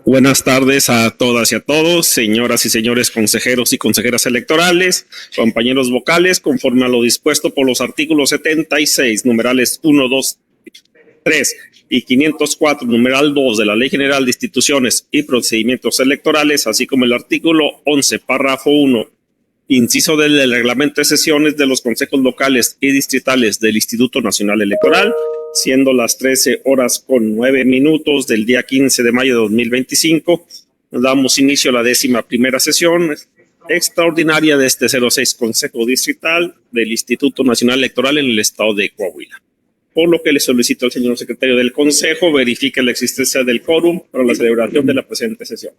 Buenas tardes a todas y a todos, señoras y señores consejeros y consejeras electorales, compañeros vocales, conforme a lo dispuesto por los artículos 76, numerales 1, 2, 3 y 504, numeral 2 de la Ley General de Instituciones y Procedimientos Electorales, así como el artículo 11, párrafo 1, inciso del reglamento de sesiones de los consejos locales y distritales del Instituto Nacional Electoral, siendo las 13:09 del día 15 de mayo de 2025, damos inicio a la 11ª sesión extraordinaria de este 06 Consejo Distrital del Instituto Nacional Electoral en el estado de Coahuila. Por lo que le solicito al señor secretario del Consejo verifique la existencia del quórum para la celebración de la presente sesión.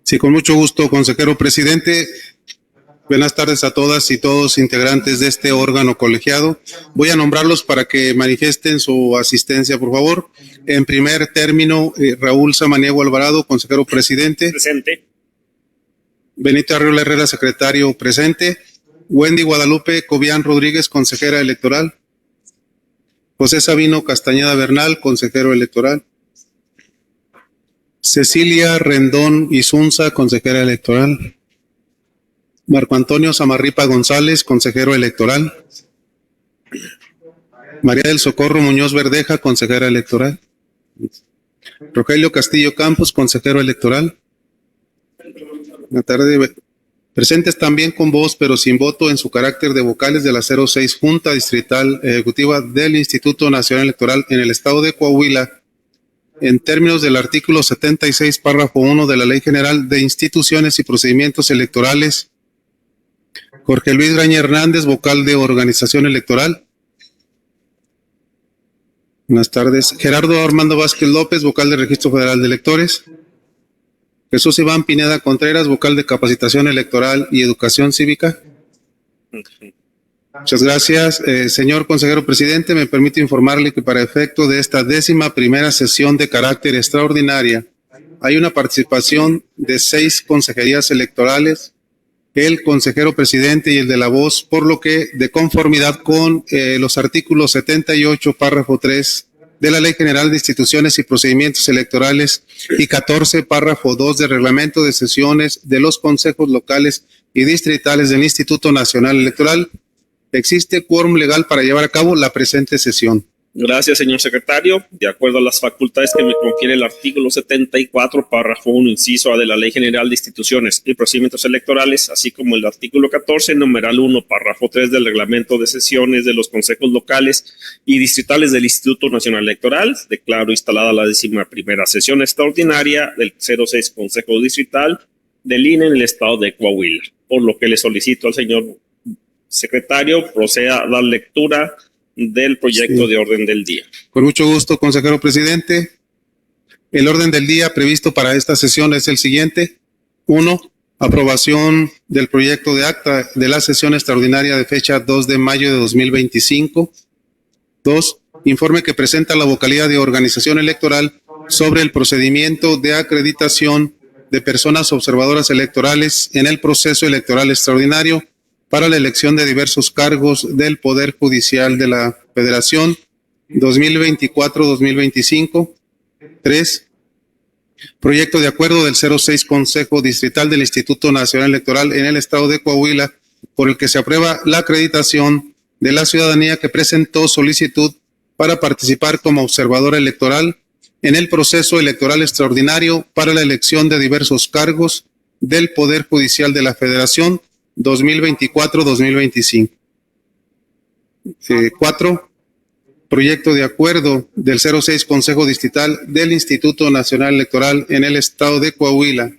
Sí, con mucho gusto, consejero presidente. Buenas tardes a todas y todos integrantes de este órgano colegiado. Voy a nombrarlos para que manifiesten su asistencia, por favor. En primer término, Raúl Samaniego Alvarado, consejero presidente. Presente. Benito Arriola Herrera, secretario presente. Wendy Guadalupe Cobian Rodríguez, consejera electoral. José Sabino Castañeda Bernal, consejero electoral. Cecilia Rendón Isunza, consejera electoral. Marco Antonio Samarripa González, consejero electoral. María del Socorro Muñoz Verdeja, consejera electoral. Rogelio Castillo Campos, consejero electoral. Buenas tardes. Presentes también con voz, pero sin voto en su carácter de vocales de la 06 Junta Distrital Ejecutiva del Instituto Nacional Electoral en el estado de Coahuila, en términos del artículo 76, párrafo 1 de la Ley General de Instituciones y Procedimientos Electorales, Jorge Luis Graña Hernández, vocal de Organización Electoral. Buenas tardes. Gerardo Armando Vázquez López, vocal de Registro Federal de Electores. Jesús Iván Pineda Contreras, vocal de Capacitación Electoral y Educación Cívica. Muchas gracias. Señor consejero presidente, me permito informarle que para efecto de esta 11ª sesión de carácter extraordinaria, hay una participación de 6 consejerías electorales, el consejero presidente y el de la voz, por lo que, de conformidad con los artículos 78, párrafo 3 de la Ley General de Instituciones y Procedimientos Electorales y 14, párrafo 2 del Reglamento de Sesiones de los consejos locales y distritales del Instituto Nacional Electoral, existe quórum legal para llevar a cabo la presente sesión. Gracias, señor secretario. De acuerdo a las facultades que me confiere el artículo 74, párrafo 1, inciso A de la Ley General de Instituciones y Procedimientos Electorales, así como el artículo 14, numeral 1, párrafo 3 del Reglamento de Sesiones de los consejos locales y distritales del Instituto Nacional Electoral, declaro instalada la 11ª sesión extraordinaria del 06 Consejo Distrital del INE en el estado de Coahuila. Por lo que le solicito al señor secretario proceda a dar lectura del proyecto de orden del día. Con mucho gusto, consejero presidente. El orden del día previsto para esta sesión es el siguiente. 1. Aprobación del proyecto de acta de la sesión extraordinaria de fecha 2 de mayo de 2025. 2. Informe que presenta la vocalía de organización electoral sobre el procedimiento de acreditación de personas observadoras electorales en el proceso electoral extraordinario para la elección de diversos cargos del Poder Judicial de la Federación 2024-2025. 3. Proyecto de acuerdo del 06 Consejo Distrital del Instituto Nacional Electoral en el estado de Coahuila, por el que se aprueba la acreditación de la ciudadanía que presentó solicitud para participar como observadora electoral en el proceso electoral extraordinario para la elección de diversos cargos del Poder Judicial de la Federación 2024-2025. 4. Proyecto de acuerdo del 06 Consejo Distrital del Instituto Nacional Electoral en el estado de Coahuila,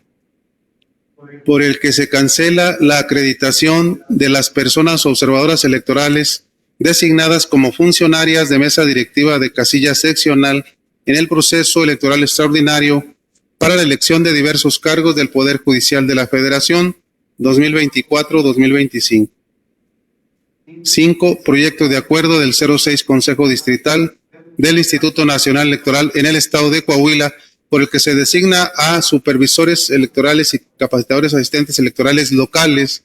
por el que se cancela la acreditación de las personas observadoras electorales designadas como funcionarias de mesa directiva de casilla seccional en el proceso electoral extraordinario para la elección de diversos cargos del Poder Judicial de la Federación 2024-2025. 5. Proyecto de acuerdo del 06 Consejo Distrital del Instituto Nacional Electoral en el estado de Coahuila, por el que se designa a supervisores electorales y capacitadores asistentes electorales locales,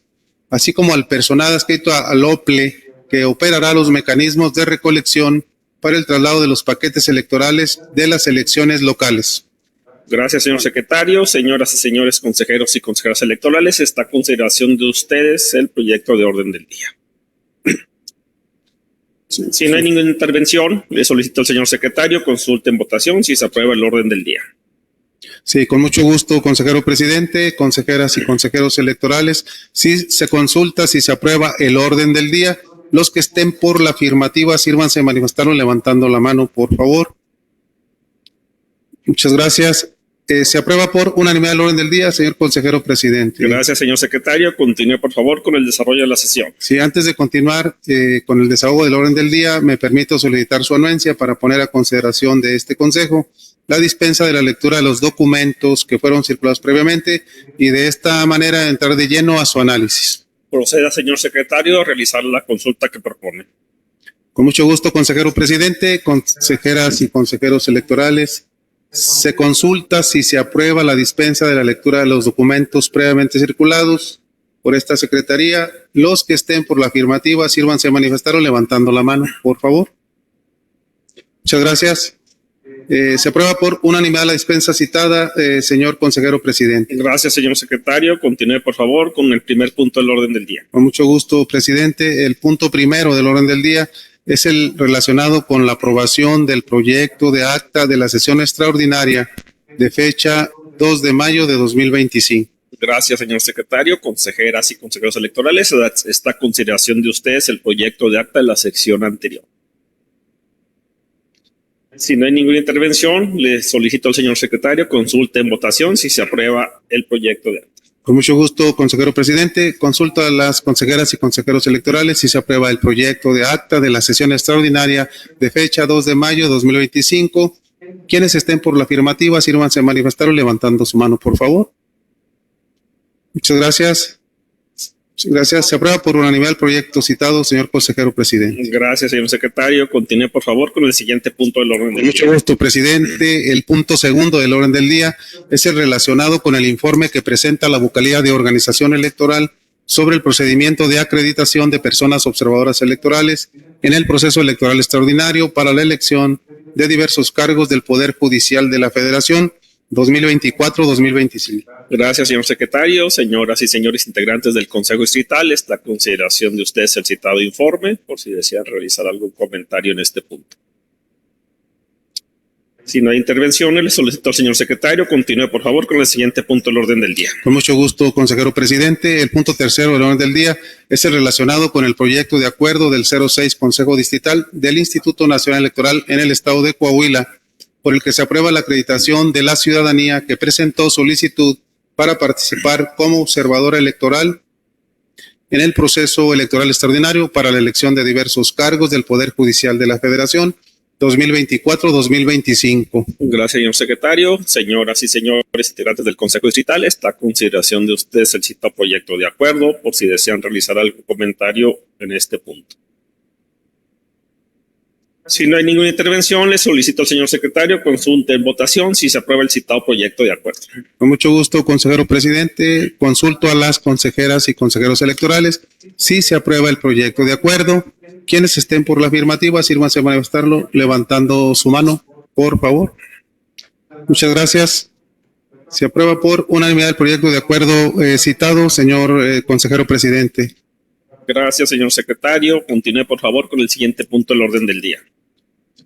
así como al personal adscrito al OPLE, que operará los mecanismos de recolección para el traslado de los paquetes electorales de las elecciones locales. Gracias, señor secretario. Señoras y señores consejeros y consejeras electorales, está a consideración de ustedes el proyecto de orden del día. Si no hay ninguna intervención, le solicito al señor secretario consulte en votación si se aprueba el orden del día. Sí, con mucho gusto, consejero presidente, consejeras y consejeros electorales. Sí, se consulta si se aprueba el orden del día. Los que estén por la afirmativa, sírvanse a manifestarlo levantando la mano, por favor. Muchas gracias. Se aprueba por unanimidad el orden del día, señor consejero presidente. Gracias, señor secretario. Continúe, por favor, con el desarrollo de la sesión. Sí, antes de continuar con el desahogo del orden del día, me permito solicitar su anuencia para poner a consideración de este consejo la dispensa de la lectura de los documentos que fueron circulados previamente y de esta manera entrar de lleno a su análisis. Proceda, señor secretario, a realizar la consulta que propone. Con mucho gusto, consejero presidente, consejeras y consejeros electorales. Se consulta si se aprueba la dispensa de la lectura de los documentos previamente circulados por esta secretaría. Los que estén por la afirmativa, sírvanse a manifestarlo levantando la mano, por favor. Muchas gracias. Se aprueba por unanimidad la dispensa citada, señor consejero presidente. Gracias, señor secretario. Continúe, por favor, con el primer punto del orden del día. Con mucho gusto, presidente. El punto primero del orden del día es el relacionado con la aprobación del proyecto de acta de la sesión extraordinaria de fecha 2 de mayo de 2025. Gracias, señor secretario. Consejeras y consejeros electorales, está a consideración de ustedes el proyecto de acta de la sección anterior. Si no hay ninguna intervención, le solicito al señor secretario consulte en votación si se aprueba el proyecto de acta. Con mucho gusto, consejero presidente. Consulto a las consejeras y consejeros electorales si se aprueba el proyecto de acta de la sesión extraordinaria de fecha 2 de mayo de 2025. Quienes estén por la afirmativa, sírvanse a manifestarlo levantando su mano, por favor. Muchas gracias. Gracias. Se aprueba por unanimidad el proyecto citado, señor consejero presidente. Gracias, señor secretario. Continúe, por favor, con el siguiente punto del orden del día. Con mucho gusto, presidente. El punto segundo del orden del día es el relacionado con el informe que presenta la Vocalía de Organización Electoral sobre el procedimiento de acreditación de personas observadoras electorales en el proceso electoral extraordinario para la elección de diversos cargos del Poder Judicial de la Federación 2024-2025. Gracias, señor secretario. Señoras y señores integrantes del Consejo Distrital, está a consideración de ustedes el citado informe, por si desean realizar algún comentario en este punto. Si no hay intervenciones, le solicito al señor secretario continúe, por favor, con el siguiente punto del orden del día. Con mucho gusto, consejero presidente. El punto tercero del orden del día es el relacionado con el proyecto de acuerdo del 06 Consejo Distrital del Instituto Nacional Electoral en el estado de Coahuila, por el que se aprueba la acreditación de la ciudadanía que presentó solicitud para participar como observadora electoral en el proceso electoral extraordinario para la elección de diversos cargos del Poder Judicial de la Federación 2024-2025. Gracias, señor secretario. Señoras y señores integrantes del Consejo Distrital, está a consideración de ustedes el citado proyecto de acuerdo, por si desean realizar algún comentario en este punto. Si no hay ninguna intervención, le solicito al señor secretario consulte en votación si se aprueba el citado proyecto de acuerdo. Con mucho gusto, consejero presidente. Consulto a las consejeras y consejeros electorales si se aprueba el proyecto de acuerdo. Quienes estén por la afirmativa, sírvanse a manifestarlo levantando su mano, por favor. Muchas gracias. Se aprueba por unanimidad el proyecto de acuerdo citado, señor consejero presidente. Gracias, señor secretario. Continúe, por favor, con el siguiente punto del orden del día.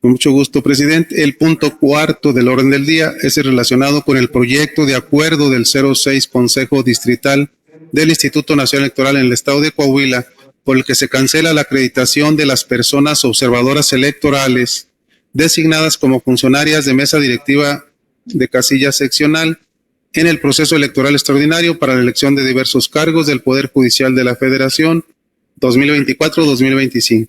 Con mucho gusto, presidente. El punto cuarto del orden del día es el relacionado con el proyecto de acuerdo del 06 Consejo Distrital del Instituto Nacional Electoral en el estado de Coahuila, por el que se cancela la acreditación de las personas observadoras electorales designadas como funcionarias de mesa directiva de casilla seccional en el proceso electoral extraordinario para la elección de diversos cargos del Poder Judicial de la Federación 2024-2025.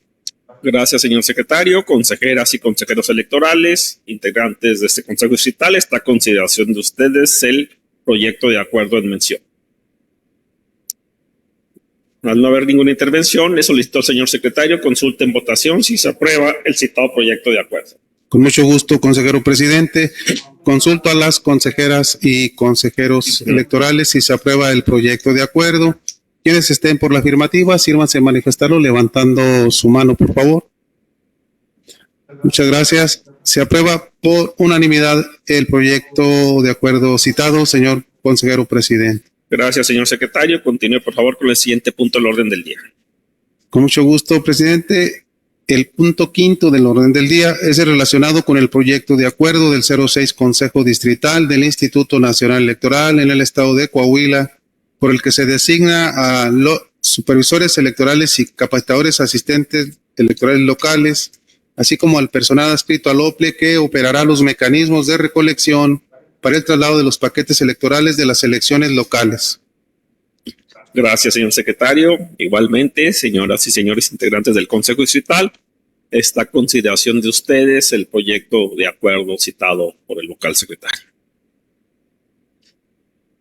Gracias, señor secretario. Consejeras y consejeros electorales, integrantes de este Consejo Distrital, está a consideración de ustedes el proyecto de acuerdo en mención. Al no haber ninguna intervención, le solicito al señor secretario consulte en votación si se aprueba el citado proyecto de acuerdo. Con mucho gusto, consejero presidente. Consulto a las consejeras y consejeros electorales si se aprueba el proyecto de acuerdo. Quienes estén por la afirmativa, sírvanse a manifestarlo levantando su mano, por favor. Muchas gracias. Se aprueba por unanimidad el proyecto de acuerdo citado, señor consejero presidente. Gracias, señor secretario. Continúe, por favor, con el siguiente punto del orden del día. Con mucho gusto, presidente. El punto quinto del orden del día es el relacionado con el proyecto de acuerdo del 06 Consejo Distrital del Instituto Nacional Electoral en el estado de Coahuila, por el que se designa a los supervisores electorales y capacitadores asistentes electorales locales, así como al personal adscrito al OPLE que operará los mecanismos de recolección para el traslado de los paquetes electorales de las elecciones locales. Gracias, señor secretario. Igualmente, señoras y señores integrantes del Consejo Distrital, está a consideración de ustedes el proyecto de acuerdo citado por el vocal secretario.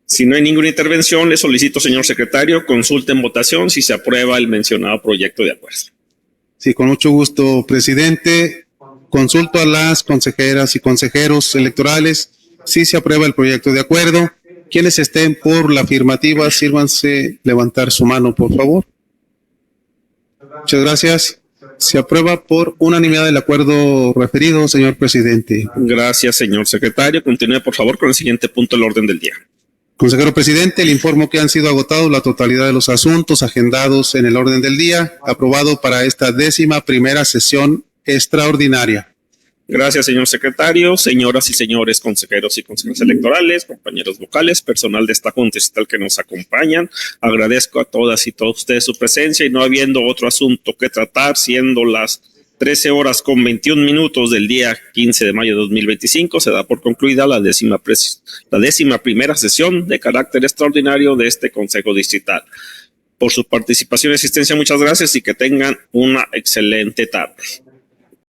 Si no hay ninguna intervención, le solicito, señor secretario, consulte en votación si se aprueba el mencionado proyecto de acuerdo. Sí, con mucho gusto, presidente. Consulto a las consejeras y consejeros electorales si se aprueba el proyecto de acuerdo. Quienes estén por la afirmativa, sírvanse levantar su mano, por favor. Muchas gracias. Se aprueba por unanimidad el acuerdo referido, señor presidente. Gracias, señor secretario. Continúe, por favor, con el siguiente punto del orden del día. Consejero presidente, le informo que han sido agotados la totalidad de los asuntos agendados en el orden del día, aprobado para esta 11ª sesión extraordinaria. Gracias, señor secretario. Señoras y señores consejeros y consejeras electorales, compañeros vocales, personal de esta Junta Distrital que nos acompañan, agradezco a todas y todos ustedes su presencia y no habiendo otro asunto que tratar, siendo las 13:21 del día 15 de mayo de 2025, se da por concluida la 11ª sesión de carácter extraordinario de este Consejo Distrital. Por su participación y asistencia, muchas gracias y que tengan una excelente tarde.